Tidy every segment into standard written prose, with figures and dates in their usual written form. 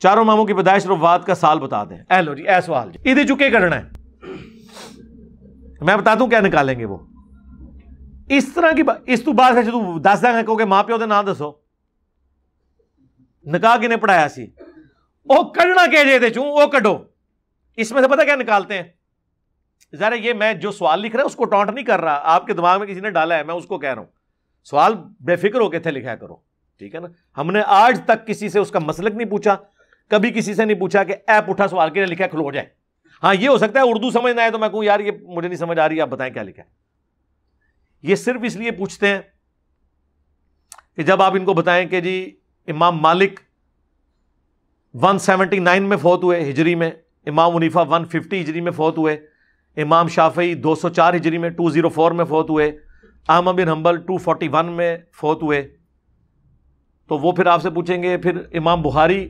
چاروں اماموں کی پیدائش اور وفات کا سال بتا دیں. اے لو جی اے سوال جی ادھر چکے کرنا ہے, میں بتا دوں کیا نکالیں گے وہ. اس طرح کی اس تو بات ہے جو تو دس دیں کہ ماں پیو دے نام دسو, نکاح کنے پڑھایا سی, او کڈنا کہ جے دے چوں او کڈو. اس میں سے پتہ کیا نکالتے ہیں, ذرا یہ میں جو سوال لکھ رہا ہے اس کو ٹونٹ نہیں کر رہا, آپ کے دماغ میں کسی نے ڈالا ہے, میں اس کو کہہ رہا ہوں سوال بے فکر ہو کے تھے لکھا کرو, ٹھیک ہے نا. ہم نے آج تک کسی سے اس کا مسلک نہیں پوچھا, کبھی کسی سے نہیں پوچھا کہ اے پٹھا سوال کے لیے لکھا کھلو جائے. ہاں یہ ہو سکتا ہے اردو سمجھنا ہے تو میں کہوں یار یہ مجھے نہیں سمجھ آ رہی, آپ بتائیں کیا لکھا ہے. یہ صرف اس لیے پوچھتے ہیں کہ جب آپ ان کو بتائیں کہ جی امام مالک 179 میں فوت ہوئے ہجری میں, امام حنیفہ 150 ہجری میں فوت ہوئے, امام شافعی 204 ہجری میں 204 میں فوت ہوئے, احمد بن حنبل 241 میں فوت ہوئے, تو وہ پھر آپ سے پوچھیں گے پھر امام بخاری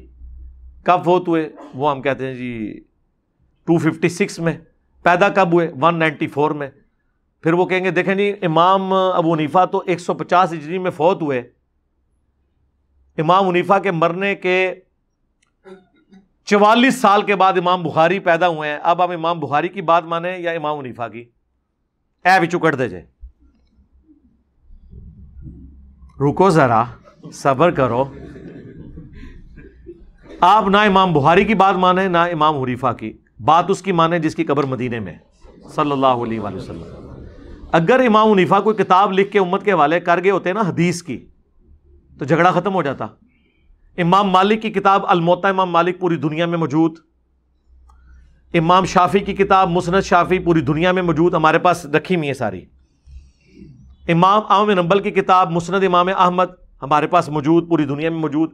کب فوت ہوئے, وہ ہم کہتے ہیں جی 256 میں. پیدا کب ہوئے 194 میں. پھر وہ کہیں گے دیکھیں جی امام ابو حنیفہ تو 150 ہجری میں فوت ہوئے, امام حنیفہ کے مرنے کے 44 سال کے بعد امام بخاری پیدا ہوئے ہیں. اب ہم امام بخاری کی بات مانیں یا امام حنیفہ کی؟ اے بھی چکڑ دے جے, رکو ذرا صبر کرو. آپ نہ امام بخاری کی بات مانیں نہ امام حنیفہ کی, بات اس کی مانیں جس کی قبر مدینے میں صلی اللہ علیہ وآلہ وسلم. اگر امام حنیفہ کوئی کتاب لکھ کے امت کے حوالے کر گئے ہوتے نا حدیث کی تو جھگڑا ختم ہو جاتا. امام مالک کی کتاب الموطا امام مالک پوری دنیا میں موجود, امام شافعی کی کتاب مسند شافعی پوری دنیا میں موجود, ہمارے پاس رکھی ہوئی ہے ساری. امام احمد بن حنبل کی کتاب مسند امام احمد ہمارے پاس موجود, پوری دنیا میں موجود.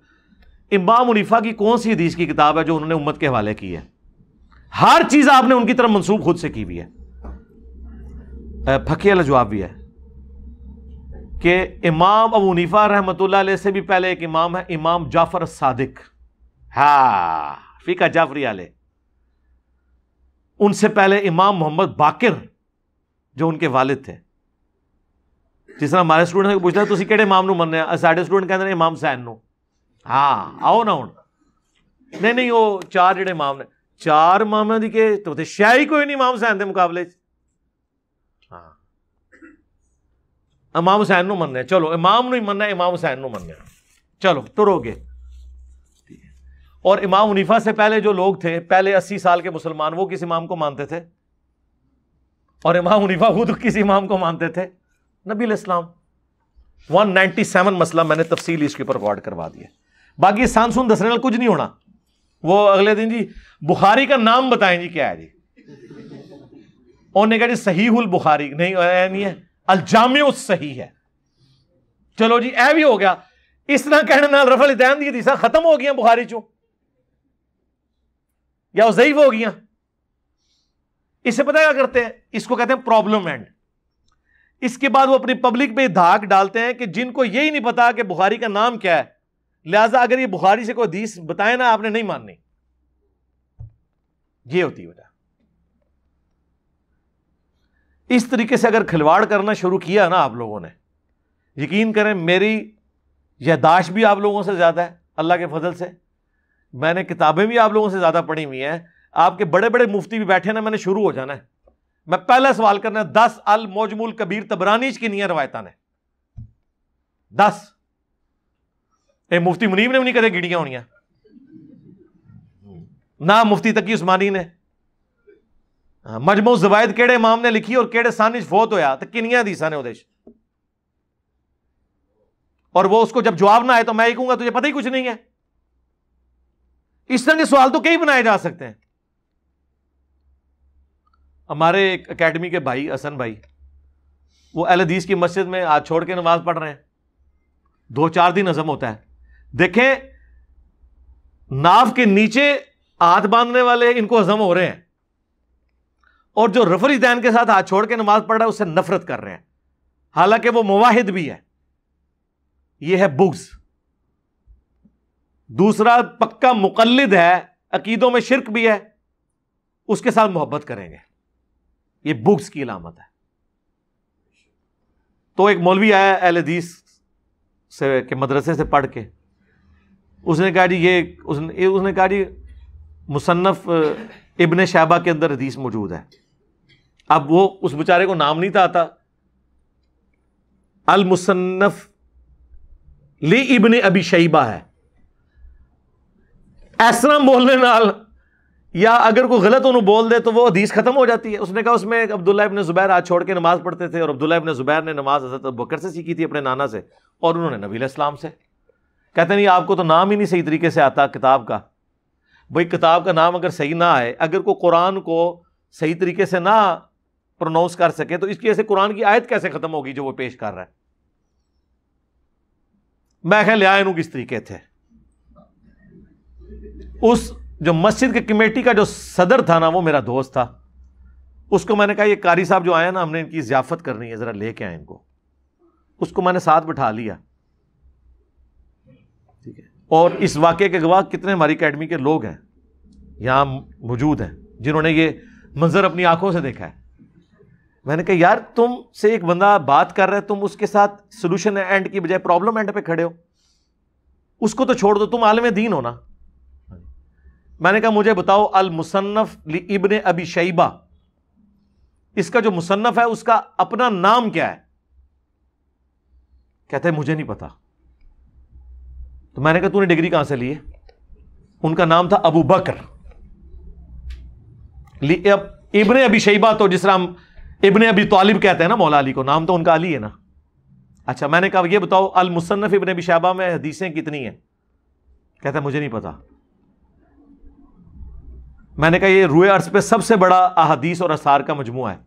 امام حنیفہ کی کون سی حدیث کی کتاب ہے جو انہوں نے امت کے حوالے کی ہے؟ ہر چیز آپ نے ان کی طرف منسوب خود سے کی ہوئی ہے. پھکی والا جواب بھی ہے کہ امام ابو حنیفہ رحمۃ اللہ علیہ سے بھی پہلے ایک امام ہے, امام جعفر الصادق, ہاں فقہ جعفری والے. ان سے پہلے امام محمد باقر جو ان کے والد تھے. جس طرح ہمارے اسٹوڈنٹ پوچھتا ہے تسی کہڑے امام نو مننے ہیں, ساڈے اسٹوڈنٹ کہتے ہیں امام حسین نو. ہاں آؤ نا ہوں, نہیں وہ چار جڑے امام نے, چار امام دی کہ تو شاہی کوئی نہیں امام حسین دے مقابلے. ہاں امام حسین نو مننے, چلو امام نو ہی مننا ہے, امام حسین نو مننا, چلو ترو گے. اور امام حنیفہ سے پہلے جو لوگ تھے, پہلے 80 سال کے مسلمان, وہ کس امام کو مانتے تھے؟ اور امام حنیفہ خود کس امام کو مانتے تھے؟ نبی علیہ السلام. 197 مسئلہ میں نے تفصیل اس کے اوپر ریکارڈ کروا دیا. باقی سانسون دسنے والا کچھ نہیں ہونا. وہ اگلے دن جی بخاری کا نام بتائیں جی کیا ہے جی, انہوں نے کہا جی صحیح البخاری, نہیں ہے, الجامع الصحیح ہے. چلو جی اے بھی ہو گیا. اس طرح کہنے نال رفع الیدین دی حدیثاں ختم ہو گیا بخاری چوں, یا وہ ضعیف ہو گیا. اس سے پتہ کیا کرتے ہیں, اس کو کہتے ہیں پرابلم اینڈ. اس کے بعد وہ اپنی پبلک پہ دھاک ڈالتے ہیں کہ جن کو یہی نہیں پتا کہ بخاری کا نام کیا ہے, لہذا اگر یہ بخاری سے کوئی حدیث بتائے نا آپ نے نہیں ماننی. یہ ہوتی وجہ. اس طریقے سے اگر کھلواڑ کرنا شروع کیا نا آپ لوگوں نے, یقین کریں میری یادداشت بھی آپ لوگوں سے زیادہ ہے اللہ کے فضل سے, میں نے کتابیں بھی آپ لوگوں سے زیادہ پڑھی ہوئی ہیں. آپ کے بڑے بڑے مفتی بھی بیٹھے نا, میں نے شروع ہو جانا ہے. میں پہلا سوال کرنا ہے 10 المعجم الکبیر طبرانی کی نہیں روایتاں نے 10. مفتی منیب نے بھی نہیں کدے گڑیاں ہونیاں, نہ مفتی تقی عثمانی نے. مجموع الزوائد کیڑے امام نے لکھی اور کیڑے سان وچ فوت ہویا تے کنیاں حدیثاں نے اودے. اور وہ اس کو جب جواب نہ آئے تو میں یہ کہوں گا تجھے پتہ ہی کچھ نہیں ہے. اس طرح کے سوال تو کئی بنائے جا سکتے ہیں. ہمارے ایک اکیڈمی کے بھائی حسن بھائی, وہ اہل حدیث کی مسجد میں ہاتھ چھوڑ کے نماز پڑھ رہے ہیں, 2-4 دن ہضم ہوتا ہے. دیکھیں ناف کے نیچے ہاتھ باندھنے والے ان کو ہضم ہو رہے ہیں, اور جو رفع الیدین کے ساتھ ہاتھ چھوڑ کے نماز پڑھ رہا ہے اس سے نفرت کر رہے ہیں, حالانکہ وہ موحد بھی ہے. یہ ہے بغض. دوسرا پکا مقلد ہے, عقیدوں میں شرک بھی ہے, اس کے ساتھ محبت کریں گے. یہ بغض کی علامت ہے. تو ایک مولوی آیا اہل حدیث سے کے مدرسے سے پڑھ کے, اس نے کہا جی اس نے کہا جی مصنف ابن شیبہ کے اندر حدیث موجود ہے. اب وہ اس بیچارے کو نام نہیں تھا آتا, المصنف لی ابن ابی شیبہ ہے. اس طرح بولنے نال یا اگر کوئی غلط انہوں بول دے تو وہ حدیث ختم ہو جاتی ہے. اس نے کہا اس میں عبداللہ ابن زبیر آج چھوڑ کے نماز پڑھتے تھے, اور عبداللہ ابن زبیر نے نماز حضرت ابوبکر سے سیکھی تھی, اپنے نانا سے, اور انہوں نے نبی علیہ السلام سے. کہتے نہیں آپ کو تو نام ہی نہیں صحیح طریقے سے آتا کتاب کا. بھائی کتاب کا نام اگر صحیح نہ آئے, اگر کوئی قرآن کو صحیح طریقے سے نہ پروناؤنس کر سکے تو اس کی ایسے قرآن کی آیت کیسے ختم ہوگی جو وہ پیش کر رہا ہے. میں خیال لیا انہوں کس طریقے تھے. اس جو مسجد کے کمیٹی کا جو صدر تھا نا, وہ میرا دوست تھا. اس کو میں نے کہا یہ قاری صاحب جو آئے نا, ہم نے ان کی ضیافت کرنی ہے, ذرا لے کے آئے ان کو. اس کو میں نے ساتھ بٹھا لیا, ٹھیک ہے. اور اس واقعے کے گواہ کتنے ہماری اکیڈمی کے لوگ ہیں یہاں موجود ہیں جنہوں نے یہ منظر اپنی آنکھوں سے دیکھا ہے. میں نے کہا یار تم سے ایک بندہ بات کر رہا ہے, تم اس کے ساتھ سولوشن اینڈ کی بجائے پرابلم اینڈ پہ کھڑے ہو. اس کو تو چھوڑ دو, تم عالم دین ہو نا. میں نے کہا مجھے بتاؤ المصنف ابن ابی شیبہ, اس کا جو مصنف ہے اس کا اپنا نام کیا ہے؟ کہتے ہیں مجھے نہیں پتا. تو میں نے کہا تو نے ڈگری کہاں سے لی ہے؟ ان کا نام تھا ابو بکر. ابن ابی شیبہ تو جس طرح ہم ابن ابی طالب کہتے ہیں نا مولا علی کو, نام تو ان کا علی ہے نا. اچھا میں نے کہا یہ بتاؤ المصنف ابن ابی شیبہ میں حدیثیں کتنی ہیں؟ کہتا ہے مجھے نہیں پتا. میں نے کہا یہ روئے عرض پہ سب سے بڑا احادیث اور اثار کا مجموعہ ہے,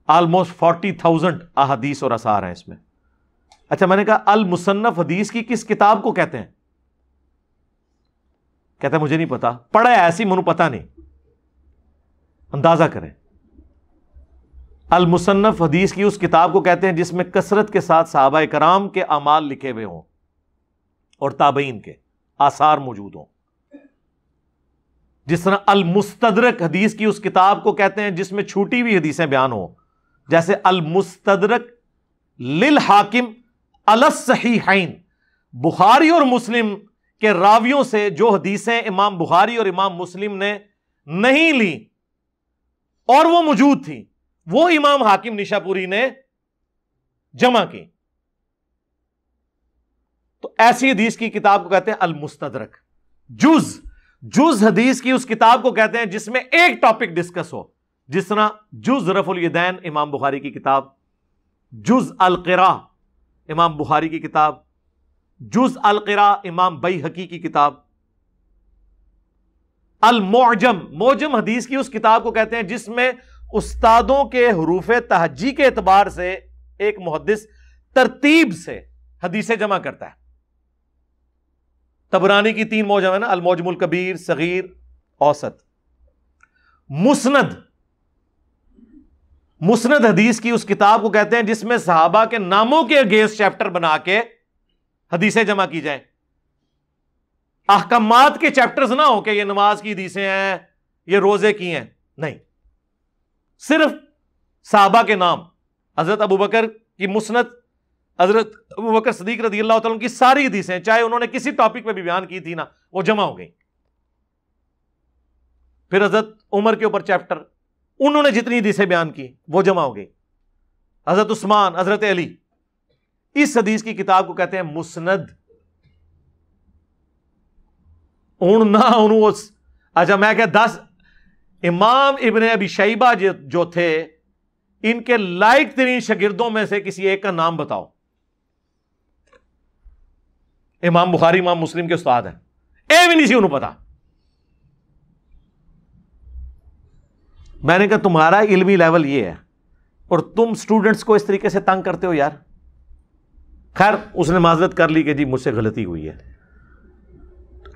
آلموسٹ 40,000 احادیث اور اثار ہیں اس میں. اچھا میں نے کہا المصنف حدیث کی کس کتاب کو کہتے ہیں؟ کہتا ہے مجھے نہیں پتا, پڑھا ہے ایسی منو پتا نہیں. اندازہ کریں, المصنف حدیث کی اس کتاب کو کہتے ہیں جس میں کثرت کے ساتھ صحابہ کرام کے اعمال لکھے ہوئے ہوں اور تابعین کے آثار موجود ہوں. جس طرح المستدرک حدیث کی اس کتاب کو کہتے ہیں جس میں چھوٹی ہوئی حدیثیں بیان ہوں, جیسے المستدرک للحاکم علی الصحیحین, بخاری اور مسلم کے راویوں سے جو حدیثیں امام بخاری اور امام مسلم نے نہیں لی اور وہ موجود تھیں, وہ امام حاکم نشاپوری نے جمع کی. تو ایسی حدیث کی کتاب کو کہتے ہیں المستدرک. جز حدیث کی اس کتاب کو کہتے ہیں جس میں ایک ٹاپک ڈسکس ہو, جس طرح جز رفع الیدین امام بخاری کی کتاب, جز القراء امام بخاری کی کتاب, جز القراء امام بیہقی کی کتاب. موجم حدیث کی اس کتاب کو کہتے ہیں جس میں استادوں کے حروف تہجی کے اعتبار سے ایک محدث ترتیب سے حدیثیں جمع کرتا ہے. طبرانی کی 3 موجم ہے نا, الموجم الکبیر, صغیر, اوسط. مسند حدیث کی اس کتاب کو کہتے ہیں جس میں صحابہ کے ناموں کے اگینسٹ چیپٹر بنا کے حدیثیں جمع کی جائیں. احکامات کے چیپٹرز نہ ہو کہ یہ نماز کی حدیثیں ہیں, یہ روزے کی ہیں, نہیں, صرف صحابہ کے نام. حضرت ابوبکر کی مسند, حضرت ابوبکر صدیق رضی اللہ تعالیٰ کی ساری حدیثیں, چاہے انہوں نے کسی ٹاپک پہ بھی بیان کی تھی نا, وہ جمع ہو گئی. پھر حضرت عمر کے اوپر چیپٹر, انہوں نے جتنی حدیثیں بیان کی وہ جمع ہو گئی. حضرت عثمان, حضرت علی, اس حدیث کی کتاب کو کہتے ہیں مسند. اچھا میں کہ 10 امام ابن ابی شیبہ جو تھے, ان کے لائق ترین شاگردوں میں سے کسی ایک کا نام بتاؤ. امام بخاری امام مسلم کے استاد ہیں, بھی نہیں سی انہوں پتا. میں نے کہا تمہارا علمی لیول یہ ہے اور تم سٹوڈنٹس کو اس طریقے سے تنگ کرتے ہو یار. خیر اس نے معذرت کر لی کہ جی مجھ سے غلطی ہوئی ہے.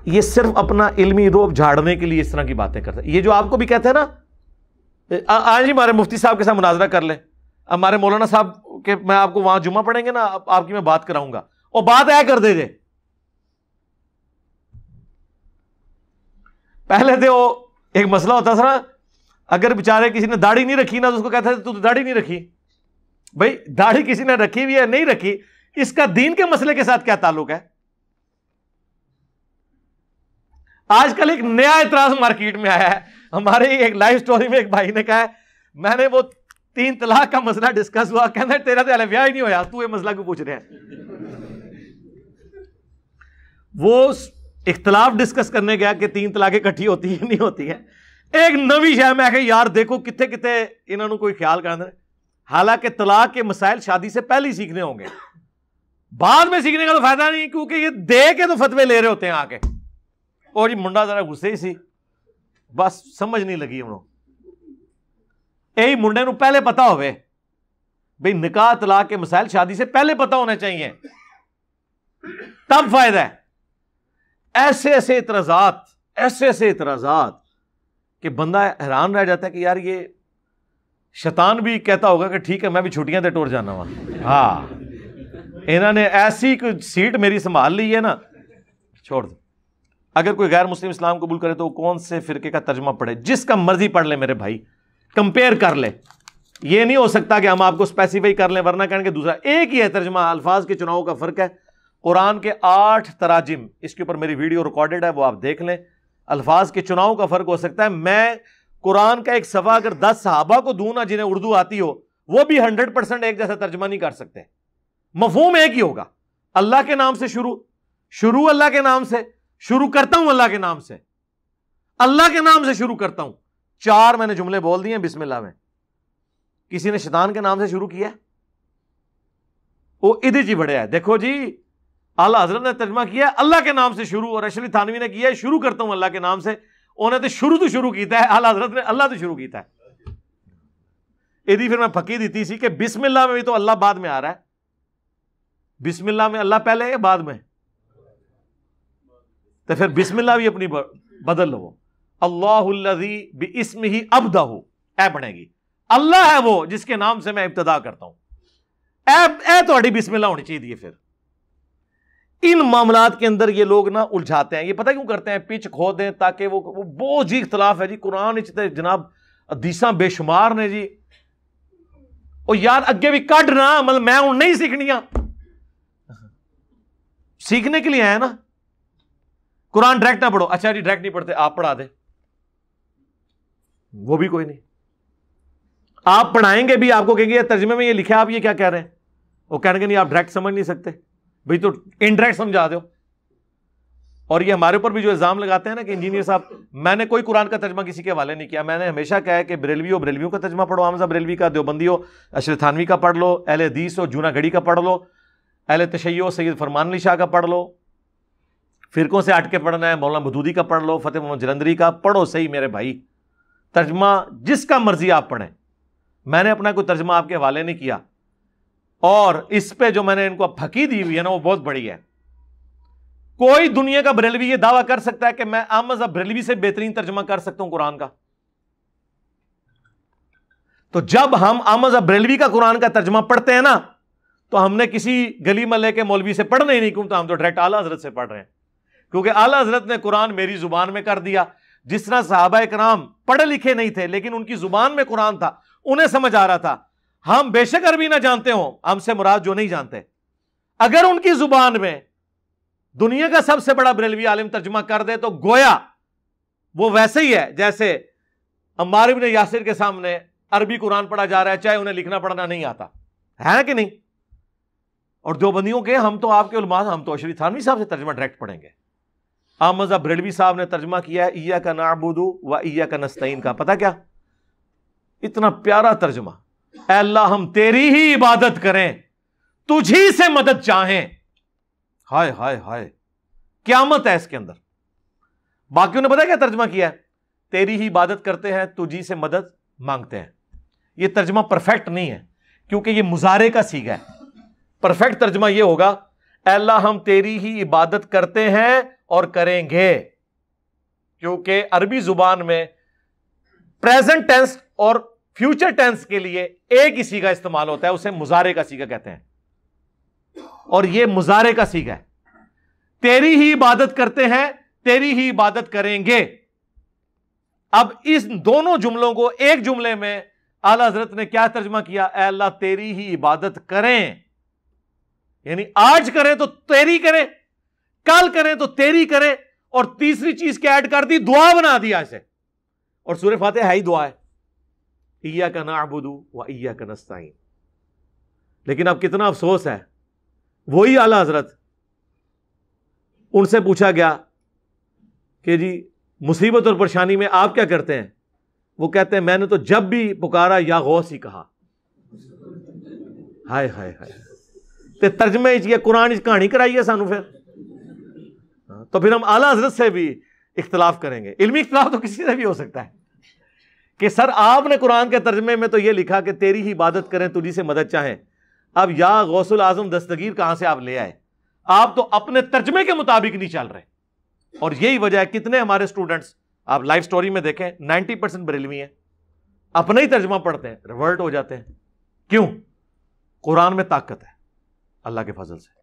یہ صرف اپنا علمی روب جھاڑنے کے لیے اس طرح کی باتیں کرتا ہے. یہ جو آپ کو بھی کہتے ہیں نا, آج ہی ہمارے مفتی صاحب کے ساتھ مناظرہ کر لیں, ہمارے مولانا صاحب کے میں آپ کو وہاں جمعہ پڑھیں گے نا, آپ کی میں بات کراؤں گا, اور بات اے کر دے گے. پہلے تو وہ ایک مسئلہ ہوتا تھا نا, اگر بیچارے کسی نے داڑھی نہیں رکھی نا تو اس کو کہتا ہے تو داڑھی نہیں رکھی. بھائی داڑھی کسی نے رکھی بھی ہے نہیں رکھی, اس کا دین کے مسئلے کے ساتھ کیا تعلق ہے؟ آج کل ایک نیا اعتراض مارکیٹ میں آیا ہے. ہمارے ایک لائیو سٹوری میں ایک بھائی نے کہا ہے میں نے وہ 3 طلاق کا مسئلہ ڈسکس ہوا, کہنا تیرا تو بیاہ ہی نہیں ہوا, تو یہ مسئلہ کیوں پوچھ رہے ہیں. وہ اختلاف ڈسکس کرنے گیا کہ 3 طلاقیں اکٹھی ہوتی ہیں نہیں ہوتی ہیں, ایک نوی شے میں کہ یار دیکھو کتنے کتنے انہوں نے کوئی خیال کرنا ہے. حالانکہ طلاق کے مسائل شادی سے پہلے ہی سیکھنے ہوں گے, بعد میں سیکھنے کا تو فائدہ نہیں, کیونکہ یہ دے کے تو فتوے لے رہے ہوتے ہیں آ کے. اور یہ منڈا ذرا غصے ہی سی, بس سمجھ نہیں لگی انہوں. یہی منڈے نو پہلے پتا ہوئے بھئی نکاح طلاق کے مسائل شادی سے پہلے پتا ہونے چاہیے, تب فائدہ ہے. ایسے ایسے اعتراضات کہ بندہ حیران رہ جاتا ہے کہ یار یہ شیطان بھی کہتا ہوگا کہ ٹھیک ہے میں بھی چھٹیاں تے ٹور جانا ہوا. ہاں انہوں نے ایسی کوئی سیٹ میری سنبھال لی ہے نا, چھوڑ دو. اگر کوئی غیر مسلم اسلام قبول کرے تو وہ کون سے فرقے کا ترجمہ پڑھے, جس کا مرضی پڑھ لے میرے بھائی, کمپیئر کر لے. یہ نہیں ہو سکتا کہ ہم آپ کو اسپیسیفائی کر لیں ورنہ کہیں گے دوسرا. ایک ہی ہے ترجمہ, الفاظ کے چناؤ کا فرق ہے. قرآن کے 8 تراجم, اس کے اوپر میری ویڈیو ریکارڈڈ ہے, وہ آپ دیکھ لیں. الفاظ کے چناؤ کا فرق ہو سکتا ہے. میں قرآن کا ایک صفحہ اگر 10 صحابہ کو دوں نا جنہیں اردو آتی ہو, وہ بھی 100% ایک جیسا ترجمہ نہیں کر سکتے. مفہوم ایک ہی ہوگا. اللہ کے نام سے شروع اللہ کے نام سے شروع کرتا ہوں, اللہ کے نام سے, اللہ کے نام سے شروع کرتا ہوں. 4 میں نے جملے بول دیے بسم اللہ میں. کسی نے شیطان کے نام سے شروع کیا, وہ ادھر جی بڑھیا ہے. دیکھو جی اعلیٰ حضرت نے ترجمہ کیا ہے اللہ کے نام سے شروع, اور اشرف تھانوی نے کیا ہے شروع کرتا ہوں اللہ کے نام سے. انہیں تو شروع کیتا ہے, اعلیٰ حضرت نے اللہ تو شروع کیتا ہے. ادھی پھر میں پھکی دیتی سی کہ بسم اللہ میں بھی تو اللہ بعد میں آ رہا ہے. بسم اللہ میں اللہ پہلے ہے بعد میں, تو پھر بسم اللہ بھی اپنی بدل لو. اللہ الذی باسمہ ابدہ, اے بنے گی, اللہ ہے وہ جس کے نام سے میں ابتدا کرتا ہوں. اے تہاڈی بسم اللہ ہونی چاہیے. پھر ان معاملات کے اندر یہ لوگ نا الجھاتے ہیں. یہ پتہ کیوں کرتے ہیں, پچ کھو دیں تاکہ وہ بہت جی اختلاف ہے جی قرآن تے جناب حدیثاں بے شمار نے جی. او یار اگے بھی کڈ نا, مطلب میں ہوں نہیں سیکھنیاں, سیکھنے کے لیے آیا نا. قرآن ڈائریکٹ نہ پڑھو, اچھا جی ڈائریکٹ نہیں پڑھتے آپ پڑھا دیں, وہ بھی کوئی نہیں. آپ پڑھائیں گے بھی, آپ کو کہیں گے ترجمے میں یہ لکھا آپ یہ کیا کہہ رہے ہیں, وہ کہنے گے نہیں آپ ڈائریکٹ سمجھ نہیں سکتے بھئی تو انڈائریکٹ سمجھا دو. اور یہ ہمارے اوپر بھی جو الزام لگاتے ہیں نا کہ انجینئر صاحب, میں نے کوئی قرآن کا ترجمہ کسی کے حوالے نہیں کیا. میں نے ہمیشہ کہا ہے کہ بریلوی ہو بریلویوں کا ترجمہ پڑھو, حمزہ بریلوی کا, دیوبندی ہو اشرف تھانوی کا پڑھ لو, اہل حدیث ہو جونا گھڑی کا پڑھ لو, اہل تشیع ہو سید فرمان علی شاہ کا پڑھ لو, فرقوں سے ہٹ کے پڑھنا ہے مولانا مودودی کا پڑھ لو, فتح محمد جلندری کا پڑھو. صحیح میرے بھائی, ترجمہ جس کا مرضی آپ پڑھیں. میں نے اپنا کوئی ترجمہ آپ کے حوالے نہیں کیا, اور اس پہ جو میں نے ان کو پھکی دی ہوئی ہے نا وہ بہت بڑی ہے. کوئی دنیا کا بریلوی یہ دعویٰ کر سکتا ہے کہ میں احمد بریلوی سے بہترین ترجمہ کر سکتا ہوں قرآن کا؟ تو جب ہم احمد بریلوی کا قرآن کا ترجمہ پڑھتے ہیں نا تو ہم نے کسی گلی محلے کے مولوی سے پڑھنا ہی نہیں, کیوں تو ہم تو ڈائریکٹ اعلیٰ حضرت سے پڑھ رہے ہیں. کیونکہ اعلیٰ حضرت نے قرآن میری زبان میں کر دیا. جس طرح صحابہ کرام پڑھے لکھے نہیں تھے لیکن ان کی زبان میں قرآن تھا, انہیں سمجھ آ رہا تھا. ہم بے شک عربی نہ جانتے ہوں, ہم سے مراد جو نہیں جانتے, اگر ان کی زبان میں دنیا کا سب سے بڑا بریلوی عالم ترجمہ کر دے تو گویا وہ ویسے ہی ہے جیسے عمار بن یاسر کے سامنے عربی قرآن پڑھا جا رہا ہے, چاہے انہیں لکھنا پڑھنا نہیں آتا ہے کہ نہیں. اور دیوبندیوں کے ہم تو آپ کے علماء, ہم تو اشرف تھانوی صاحب سے ترجمہ ڈائریکٹ پڑھیں گے. احمد بریلوی صاحب نے ترجمہ کیا ہے ایاک نعبد و ایاک نستعین کا, پتہ کیا اتنا پیارا ترجمہ, اے اللہ ہم تیری ہی عبادت کریں, تجھی سے مدد چاہیں. ہائے ہائے ہائے, قیامت ہے اس کے اندر. باقیوں نے پتہ کیا ترجمہ کیا ہے, تیری ہی عبادت کرتے ہیں تجھی سے مدد مانگتے ہیں. یہ ترجمہ پرفیکٹ نہیں ہے کیونکہ یہ مضارع کا صیغہ ہے. پرفیکٹ ترجمہ یہ ہوگا اے اللہ ہم تیری ہی عبادت کرتے ہیں اور کریں گے, کیونکہ عربی زبان میں پریزنٹ ٹینس اور فیوچر ٹینس کے لیے ایک ہی صیغہ استعمال ہوتا ہے, اسے مضارع کا صیغہ کہتے ہیں, اور یہ مضارع کا صیغہ ہے. تیری ہی عبادت کرتے ہیں تیری ہی عبادت کریں گے. اب اس دونوں جملوں کو ایک جملے میں اعلیٰ حضرت نے کیا ترجمہ کیا, اے اللہ تیری ہی عبادت کریں, یعنی آج کریں تو تیری کریں, کل کریں تو تیری کریں, اور تیسری چیز کیا ایڈ کر دی؟ دعا بنا دیا اسے. اور سورہ فاتحہ ہے ہی دعا ہے، ایاک نعبد و ایاک نستعین. لیکن اب کتنا افسوس ہے، وہی اعلیٰ حضرت، ان سے پوچھا گیا کہ جی مصیبت اور پریشانی میں آپ کیا کرتے ہیں؟ وہ کہتے ہیں میں نے تو جب بھی پکارا یا غوث ہی کہا. ہائے ہائے ہائے. تے ترجمے یہ قرآن کہانی کرائی ہے سانو پھر. تو پھر ہم اعلیٰ حضرت سے بھی اختلاف کریں گے. علمی اختلاف تو کسی سے بھی ہو سکتا ہے کہ سر آپ نے قرآن کے ترجمے میں تو یہ لکھا کہ تیری ہی عبادت کریں تجھی سے مدد چاہیں، اب یا غوث العظم دستگیر کہاں سے آپ لے آئے؟ آپ تو اپنے ترجمے کے مطابق نہیں چل رہے. اور یہی وجہ ہے کتنے ہمارے اسٹوڈنٹس آپ لائف سٹوری میں دیکھیں 90% بریلوی ہیں، اپنا ہی ترجمہ پڑھتے ہیں، ریورٹ ہو جاتے ہیں. کیوں؟ قرآن میں طاقت ہے اللہ کے فضل سے.